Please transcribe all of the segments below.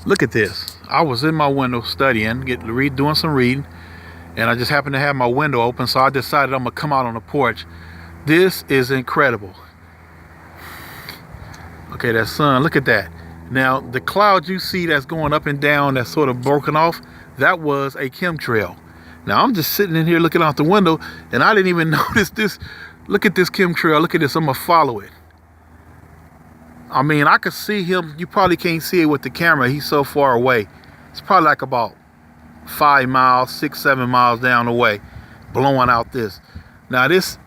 Look at this. I was in my window studying, doing some reading, and I just happened to have my window open, so I decided I'm gonna come out on the porch. This is incredible. Okay, that sun, look at that. Now, the cloud you see that's going up and down, that's sort of broken off, that was a chemtrail. Now, I'm just sitting in here looking out the window, and I didn't even notice this. Look at this chemtrail. Look at this. I'm going to follow it. I mean, I could see him. You probably can't see it with the camera. He's so far away. It's probably like about 5 miles, 6, 7 miles down the way, blowing out this. Now, this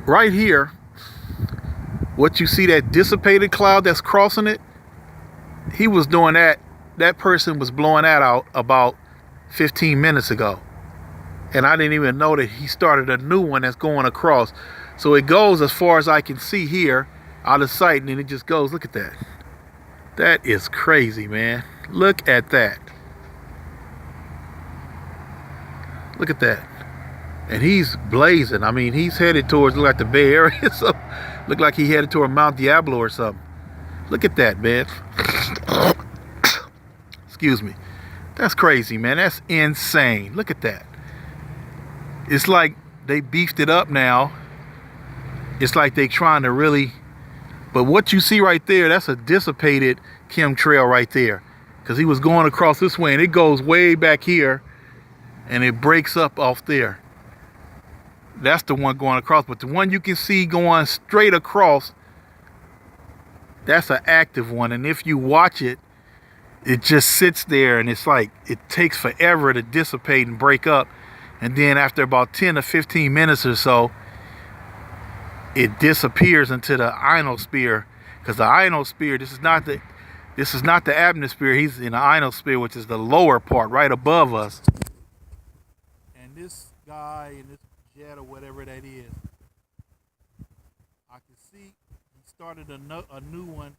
right here, what you see, that dissipated cloud that's crossing it, he was doing that. That person was blowing that out about 15 minutes ago. And I didn't even know that he started a new one that's going across. So it goes as far as I can see here, out of sight, and then it just goes. Look at that. That is crazy, man. Look at that. Look at that. And he's blazing. I mean, he's headed towards, look like the Bay Area. So look like he headed toward Mount Diablo or something. Look at that, man. Excuse me. That's crazy, man. That's insane. Look at that. It's like they beefed it up now. It's like they trying to really, but what you see right there, that's a dissipated chemtrail right there. Because he was going across this way and it goes way back here and it breaks up off there. That's the one going across. But the one you can see going straight across, that's an active one. And if you watch it, it just sits there and it's like, it takes forever to dissipate and break up. And then after about 10 to 15 minutes or so, it disappears into the ionosphere. Because the ionosphere, this is not the atmosphere. He's in the ionosphere, which is the lower part right above us. And this guy in this jet or whatever that is, I can see he started a new one.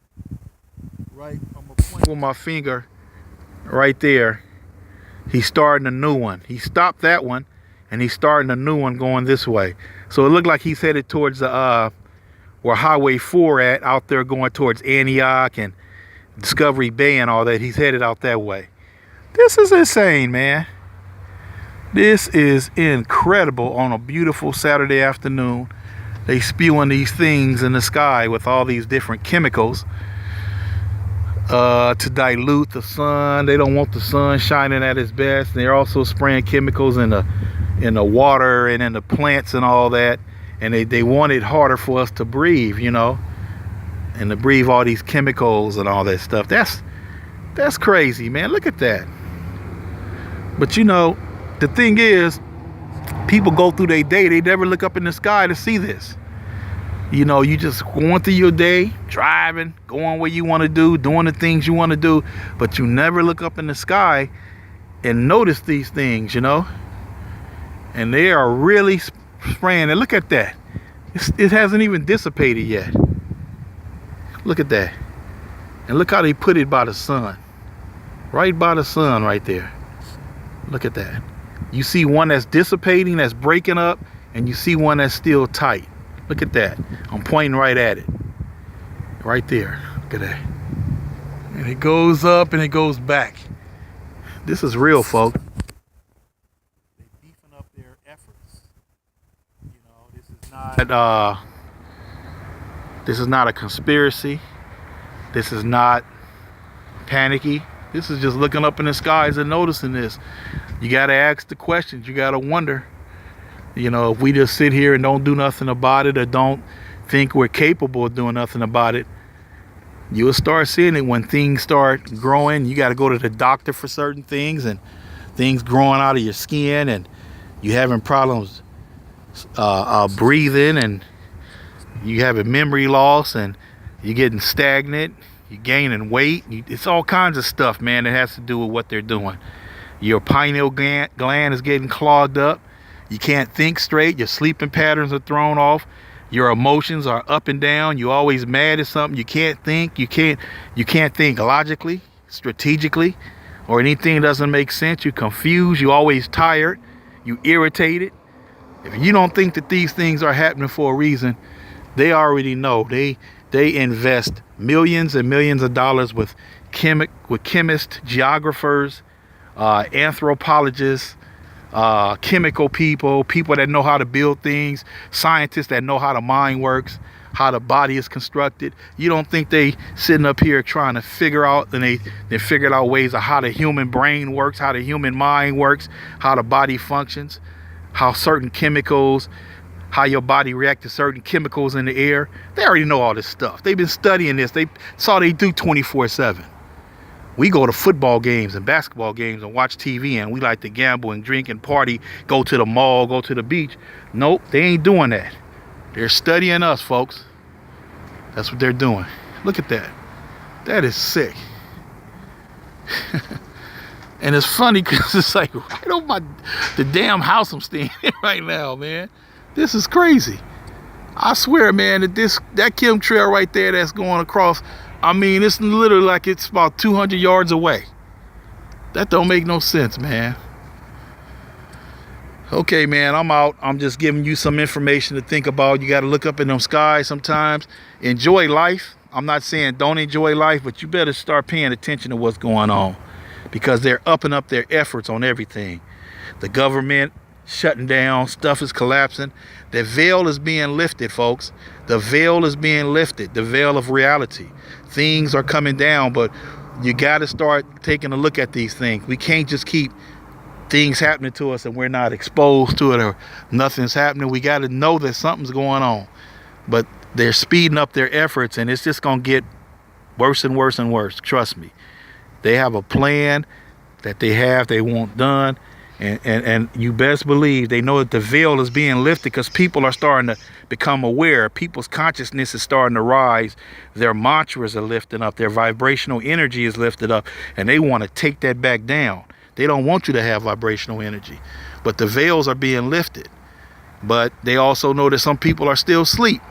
Right, I'm gonna point with my finger right there. He's starting a new one. He stopped that one and he's starting a new one going this way. So it looked like he's headed towards the where Highway 4 at, out there going towards Antioch and Discovery Bay and all that. He's headed out that way. This is insane, man. This is incredible. On a beautiful Saturday afternoon, they spewing these things in the sky with all these different chemicals to dilute the sun. They don't want the sun shining at its best. They're also spraying chemicals in the water and in the plants and all that. And they want it harder for us to breathe, you know, and to breathe all these chemicals and all that stuff. That's crazy, man. Look at that. But you know, the thing is, people go through their day, they never look up in the sky to see this. You know, you just going through your day, driving, going where you want to do, doing the things you want to do, but you never look up in the sky and notice these things, you know. And they are really spraying. And look at that. It hasn't even dissipated yet. Look at that. And look how they put it by the sun. Right by the sun right there. Look at that. You see one that's dissipating, that's breaking up, and you see one that's still tight. Look at that. I'm pointing right at it. Right there. Look at that. And it goes up and it goes back. This is real, folks. They're beefing up their efforts. You know, this is not a conspiracy. This is not panicky. This is just looking up in the skies and noticing this. You got to ask the questions. You got to wonder. You know, if we just sit here and don't do nothing about it or don't think we're capable of doing nothing about it, you'll start seeing it when things start growing. You got to go to the doctor for certain things, and things growing out of your skin, and you having problems breathing, and you having memory loss, and you're getting stagnant, you're gaining weight. It's all kinds of stuff, man, that has to do with what they're doing. Your pineal gland is getting clogged up. You can't think straight. Your sleeping patterns are thrown off. Your emotions are up and down. You're always mad at something. You can't think. You can't think logically, strategically, or anything doesn't make sense. You're confused. You're always tired. You irritated. If you don't think that these things are happening for a reason, they already know. They invest millions and millions of dollars with chemists, geographers, anthropologists, chemical people, people that know how to build things, scientists that know how the mind works, how the body is constructed. You don't think they sitting up here trying to figure out, and they figured out ways of how the human brain works, how the human mind works, how the body functions, how certain chemicals, how your body reacts to certain chemicals in the air. They already know all this stuff. They've been studying this. It's all they do 24/7. We go to football games and basketball games and watch TV, and we like to gamble and drink and party, go to the mall, go to the beach. Nope, they ain't doing that. They're studying us, folks. That's what they're doing. Look at that. That is sick. And it's funny because it's like right over the damn house I'm staying in right now, man. This is crazy. I swear, man, that chemtrail right there that's going across, I mean, it's literally like it's about 200 yards away. That don't make no sense, man. Okay, man, I'm out. I'm just giving you some information to think about. You got to look up in them skies sometimes. Enjoy life. I'm not saying don't enjoy life, but you better start paying attention to what's going on, because they're upping up their efforts on everything. The government shutting down, stuff is collapsing. The veil is being lifted, folks. The veil is being lifted, the veil of reality. Things are coming down, but you got to start taking a look at these things. We can't just keep things happening to us and we're not exposed to it, or nothing's happening. We got to know that something's going on. But they're speeding up their efforts, and it's just going to get worse and worse and worse. Trust me. They have a plan that they want done. And you best believe they know that the veil is being lifted, because people are starting to become aware. People's consciousness is starting to rise. Their mantras are lifting up. Their vibrational energy is lifted up. And they want to take that back down. They don't want you to have vibrational energy. But the veils are being lifted. But they also know that some people are still asleep,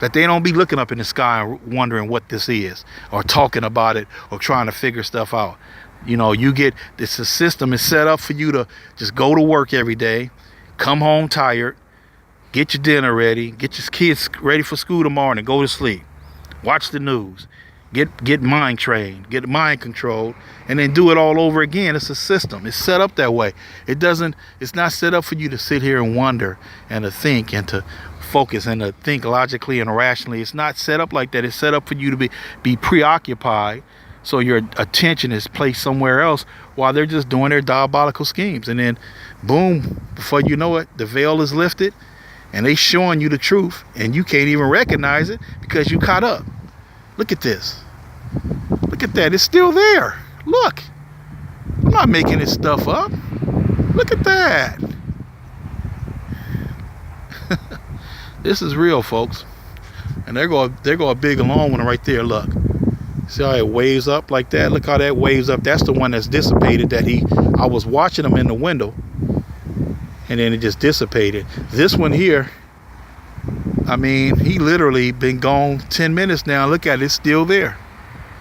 that they don't be looking up in the sky and wondering what this is, or talking about it, or trying to figure stuff out. You know, you get this, the system is set up for you to just go to work every day, come home tired, get your dinner ready, get your kids ready for school tomorrow, and go to sleep. Watch the news, get mind trained, get mind controlled, and then do it all over again. It's a system. It's set up that way. It's not set up for you to sit here and wonder and to think and to focus and to think logically and rationally. It's not set up like that. It's set up for you to be preoccupied, so your attention is placed somewhere else while they're just doing their diabolical schemes. And then, boom, before you know it, the veil is lifted, and they showing you the truth, and you can't even recognize it because you caught up. Look at this. Look at that. It's still there. Look. I'm not making this stuff up. Look at that. This is real, folks. And there go a big long one right there. Look. See how it waves up like that? Look how that waves up. That's the one that's dissipated. I was watching him in the window, and then it just dissipated. This one here, I mean, he literally been gone 10 minutes now. Look at it, it's still there.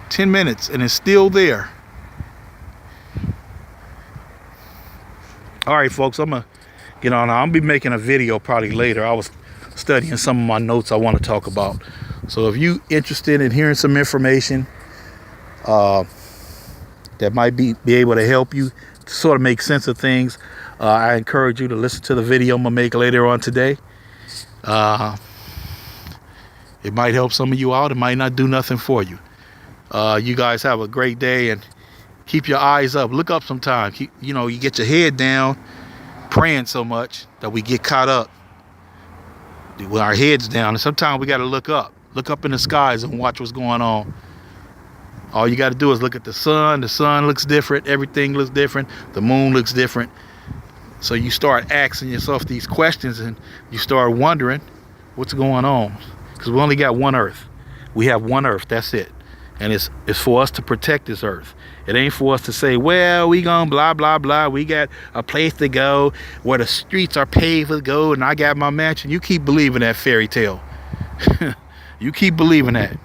10 minutes, and it's still there. All right, folks, I'm gonna get on. I'll be making a video probably later. I was studying some of my notes I want to talk about. So if you interested in hearing some information that might be able to help you to sort of make sense of things, I encourage you to listen to the video I'm gonna make later on today. It might help some of you out. It might not do nothing for you. You guys have a great day, and keep your eyes up. Look up sometimes. You get your head down praying so much that we get caught up with our heads down, and sometimes we got to look up in the skies and watch what's going on. All you got to do is look at the sun. The sun looks different. Everything looks different. The moon looks different. So you start asking yourself these questions, and you start wondering what's going on, because we only got one earth. We have one earth. That's it. And it's for us to protect this earth. It ain't for us to say, well, we gonna blah, blah, blah. We got a place to go where the streets are paved with gold, and I got my mansion. You keep believing that fairy tale. You keep believing that.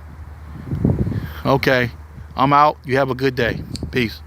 Okay, I'm out. You have a good day. Peace.